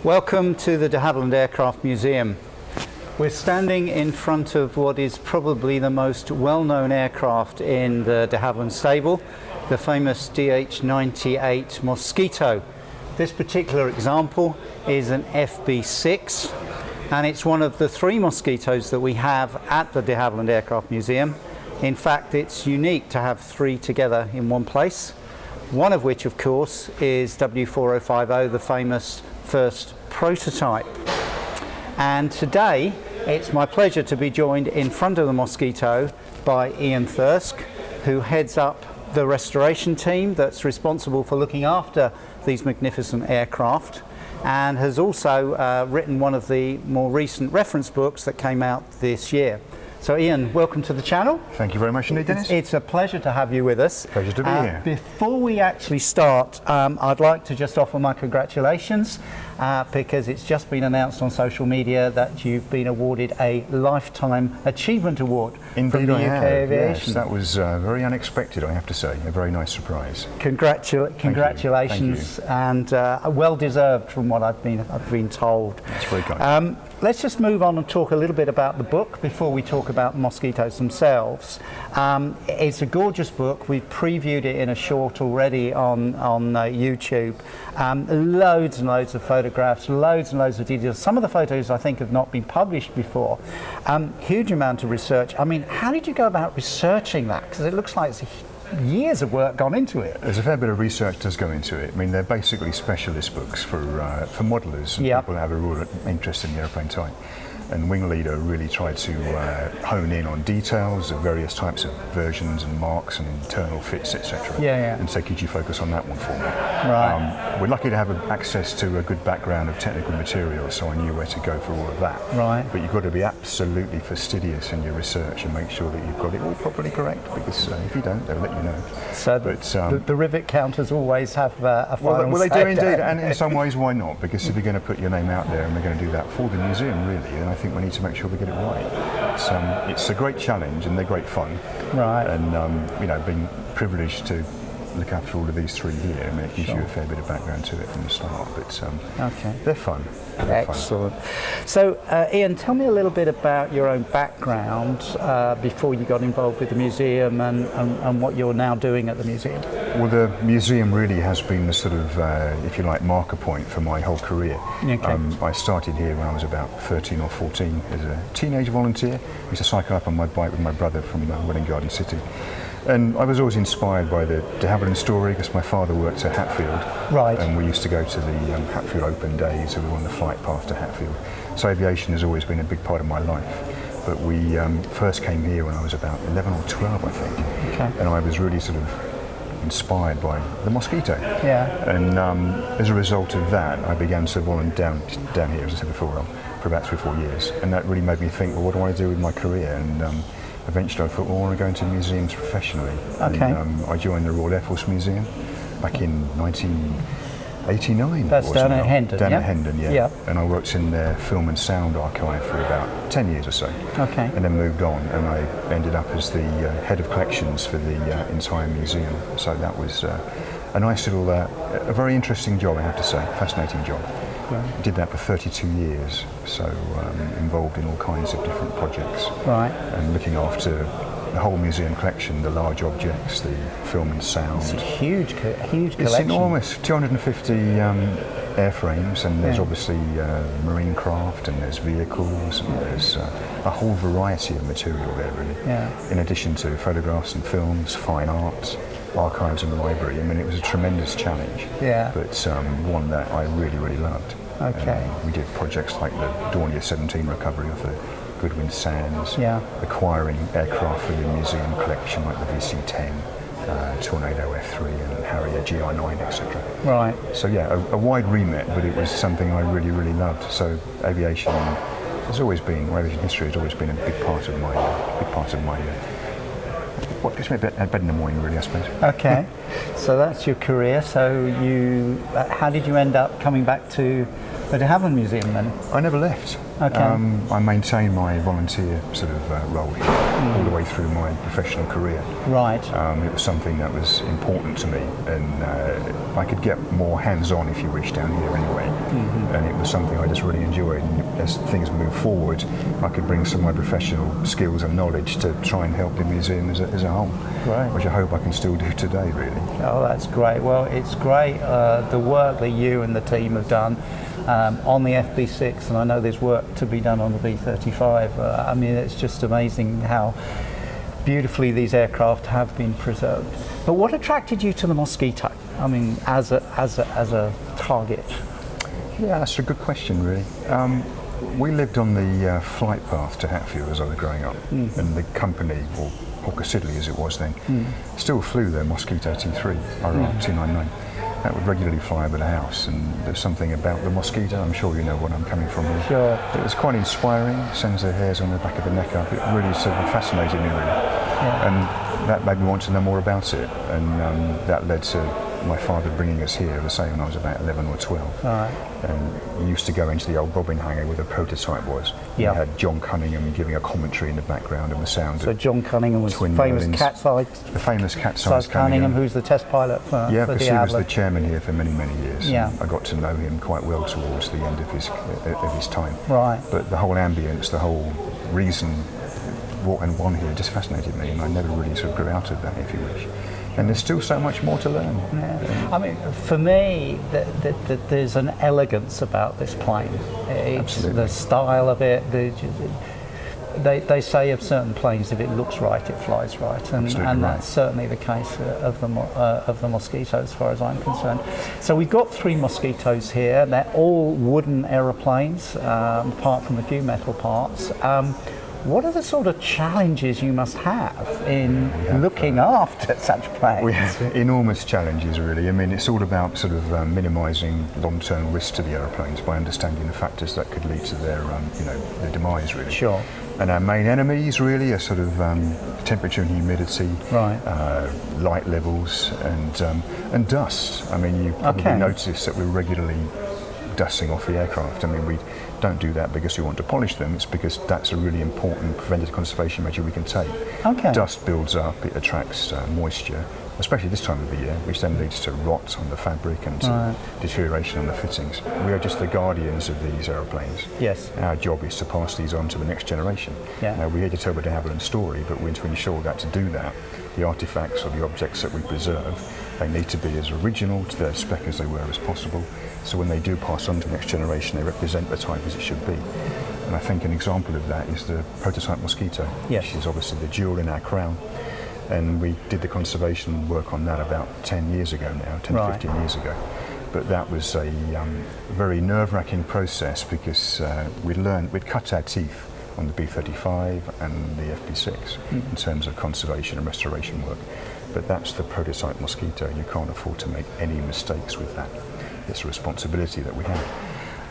Welcome to the de Havilland Aircraft Museum. We're standing in front of what is probably the most well-known aircraft in the de Havilland stable, the famous DH-98 Mosquito. This particular example is an FB6, and it's one of the three Mosquitos that we have at the de Havilland Aircraft Museum. In fact, it's unique to have three together in one place, one of which, of course, is W4050, the famous first prototype. And today it's my pleasure to be joined in front of the Mosquito by Ian Thirsk, who heads up the restoration team that's responsible for looking after these magnificent aircraft, and has also written one of the more recent reference books that came out this year. So Ian, welcome to the channel. Thank you very much indeed, Dennis. It's a pleasure to have you with us. Pleasure to be here. Before we actually start, I'd like to just offer my congratulations because it's just been announced on social media that you've been awarded a Lifetime Achievement Award from the UK Aviation. Yes, that was very unexpected, I have to say. A very nice surprise. Congratulations. Thank you. And well deserved from what I've been told. That's very kind. Let's just move on and talk a little bit about the book before we talk about mosquitoes themselves. It's a gorgeous book. We've previewed it in a short already on YouTube. Loads and loads of photographs, loads and loads of details. Some of the photos I think have not been published before. Huge amount of research. I mean, how did you go about researching that? Because it looks like it's years of work gone into it. There's a fair bit of research does go into it. I mean, they're basically specialist books for modelers and people that have a real interest in the airplane type. And Wing Leader really tried to hone in on details of various types of versions and marks and internal fits, etc. And say, could you focus on that one for me? Right. We're lucky to have access to a good background of technical material, so I knew where to go for all of that. Right. But you've got to be absolutely fastidious in your research and make sure that you've got it all properly correct, because if you don't, they'll let you know. So the rivet counters always have a final well, they do say. indeed, and in some ways, why not? Because if you're going to put your name out there and we're going to do that for the museum, really, then I think we need to make sure we get it right. It's a great challenge and they're great fun. Right. And being privileged to look after all of these three here, I mean, it gives you a fair bit of background to it from the start. But they're fun. Excellent. So Ian, tell me a little bit about your own background before you got involved with the museum and what you're now doing at the museum. Well, the museum really has been the sort of, if you like, marker point for my whole career. Okay. I started here when I was about 13 or 14 as a teenage volunteer. I used to cycle up on my bike with my brother from Welwyn Garden City. And I was always inspired by the de Havilland story because my father worked at Hatfield. Right. And we used to go to the Hatfield Open Days, and we were on the flight path to Hatfield. So aviation has always been a big part of my life. But we first came here when I was about 11 or 12, I think. Okay. And I was really sort of inspired by the Mosquito. Yeah. And as a result of that, I began to volunteer down here, as I said before, for about 3 or 4 years. And that really made me think, well, what do I do with my career? And eventually I thought, well, I want to go into museums professionally. Okay. And I joined the Royal Air Force Museum back in 1989. That's down at Hendon, Down at Hendon, yeah. Yeah. And I worked in their film and sound archive for about 10 years or so. Okay. And then moved on, and I ended up as the head of collections for the entire museum. So that was a nice little, a very interesting job, I have to say, fascinating job. Right. Did that for 32 years, so involved in all kinds of different projects. Right. And looking after the whole museum collection, the large objects, the film and sound. It's a huge collection. It's enormous, 250 airframes, and there's obviously marine craft, and there's vehicles, and there's a whole variety of material there, really. Yeah. In addition to photographs and films, fine art, archives and library. I mean, it was a tremendous challenge, but one that I really, really loved. Okay. We did projects like the Dornier 17 recovery of the Goodwin Sands, acquiring aircraft for the museum collection like the VC-10, Tornado F3 and Harrier GR9, etc. Right. So yeah, a wide remit, but it was something I really, really loved. So aviation has always been, aviation history has always been a big part of my, what gets me out of bed in the morning, really, I suppose. Okay. So that's your career. So how did you end up coming back to the de Havilland Museum then? I never left. Okay. I maintain my volunteer sort of role here all the way through my professional career. Right. It was something that was important to me, and I could get more hands-on, if you wish, down here anyway. And it was something I just really enjoyed. And as things move forward, I could bring some of my professional skills and knowledge to try and help the museum as a whole, which I hope I can still do today, really. Oh, that's great. Well, it's great the work that you and the team have done on the FB6, and I know there's work to be done on the B-35. I mean, it's just amazing how beautifully these aircraft have been preserved. But what attracted you to the Mosquito? I mean, as a target. Yeah, that's a good question, really. We lived on the flight path to Hatfield as I was growing up, and the company, or Hawker Siddeley as it was then, still flew their Mosquito T3, RR 299. That would regularly fly over the house, and there's something about the Mosquito, I'm sure you know what I'm coming from here. Sure. It was quite inspiring, sends their hairs on the back of the neck up. It really sort of fascinated me, really. And that made me want to know more about it, and that led to my father bringing us here, as I say, when I was about 11 or 12. And we used to go into the old bobbin hangar where the prototype was. We had John Cunningham giving a commentary in the background, and the sound. So John Cunningham was famous the famous cat-sized Cunningham, who's the test pilot for the because he was the chairman here for many, many years. Yeah. I got to know him quite well towards the end of his time. Right. But the whole ambience, the whole reason what went on here just fascinated me, and I never really sort of grew out of that, if you wish. And there's still so much more to learn. Yeah. I mean, for me, there's an elegance about this plane. It's the style of it. They say of certain planes, if it looks right, it flies right, and that's certainly the case of the Mosquito, as far as I'm concerned. So we've got 3 Mosquitos here. They're all wooden aeroplanes, apart from a few metal parts. What are the sort of challenges you must have in looking after such planes? We have enormous challenges, really. I mean, it's all about sort of minimising long-term risk to the aeroplanes by understanding the factors that could lead to their, their demise, really. Sure. And our main enemies, really, are sort of temperature and humidity, light levels, and dust. I mean, you probably notice that we're regularly dusting off the aircraft. I mean, we don't do that because we want to polish them. It's because that's a really important preventative conservation measure we can take. Dust builds up, it attracts moisture, especially this time of the year, which then leads to rot on the fabric and deterioration on the fittings. We are just the guardians of these aeroplanes. Yes. Our job is to pass these on to the next generation. Now, we're here to tell the de Havilland story, but we're to ensure that to do that, the artifacts or the objects that we preserve, they need to be as original to their spec as they were as possible. So when they do pass on to the next generation, they represent the type as it should be. And I think an example of that is the prototype Mosquito, which is obviously the jewel in our crown. And we did the conservation work on that about 10 years ago now, 10 to 15 years ago. But that was a very nerve-wracking process because we'd cut our teeth on the B-35 and the FB6 in terms of conservation and restoration work. But that's the prototype Mosquito. You can't afford to make any mistakes with that. It's a responsibility that we have.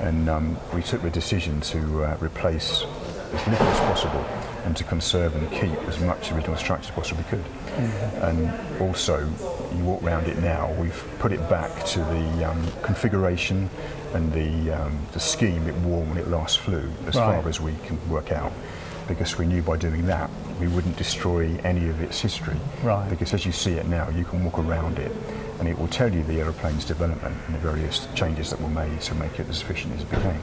And we took the decision to replace as little as possible and to conserve and keep as much original structure as possibly could. And also, you walk around it now, we've put it back to the configuration and the scheme it wore when it last flew, as far as we can work out, because we knew by doing that we wouldn't destroy any of its history. Because as you see it now, you can walk around it and it will tell you the aeroplane's development and the various changes that were made to make it as efficient as it became.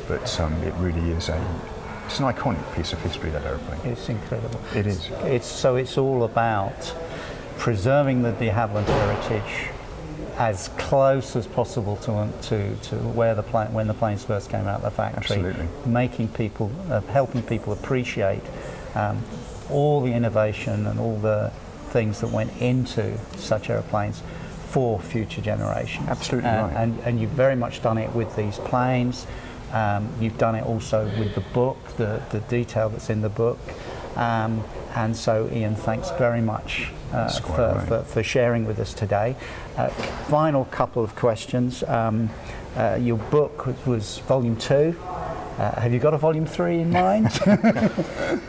But it really is it's an iconic piece of history, that aeroplane. It's incredible. It is. It's all about preserving the de Havilland heritage as close as possible to where when the planes first came out of the factory. Absolutely. Making people, helping people appreciate all the innovation and all the things that went into such airplanes for future generations. Absolutely right. And you've very much done it with these planes. You've done it also with the book, the detail that's in the book. And so, Ian, thanks very much for sharing with us today. Final couple of questions. Your book was volume 2. Have you got a volume 3 in mind?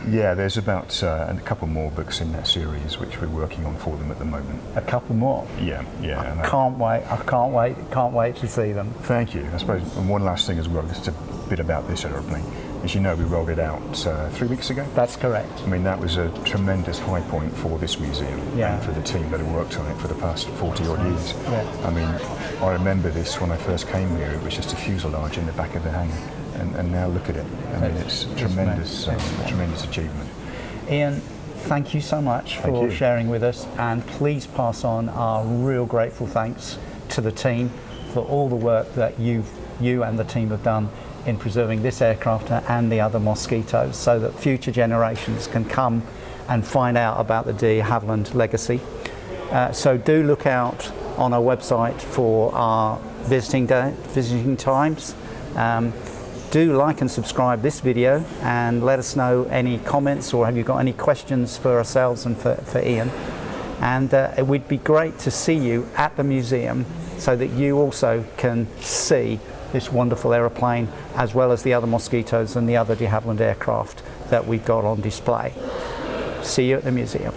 Yeah, there's about a couple more books in that series which we're working on for them at the moment. A couple more? Yeah. I can't wait to see them. Thank you. I suppose, and one last thing as well, just a bit about this aeroplane. as you know, we rolled it out 3 weeks ago. That's correct. I mean, that was a tremendous high point for this museum Yeah. and for the team that have worked on it for the past 40 odd years. Yeah. I mean, I remember this when I first came here, it was just a fuselage in the back of the hangar. And now look at it. I mean, it's tremendous, tremendous achievement. Ian, thank you so much for sharing with us, and please pass on our real grateful thanks to the team for all the work that you and the team have done in preserving this aircraft and the other Mosquitoes, so that future generations can come and find out about the de Havilland legacy. So do look out on our website for our visiting times. Do like and subscribe this video, and let us know any comments, or have you got any questions for ourselves and for Ian. And it would be great to see you at the museum, so that you also can see this wonderful aeroplane, as well as the other Mosquitoes and the other de Havilland aircraft that we've got on display. See you at the museum.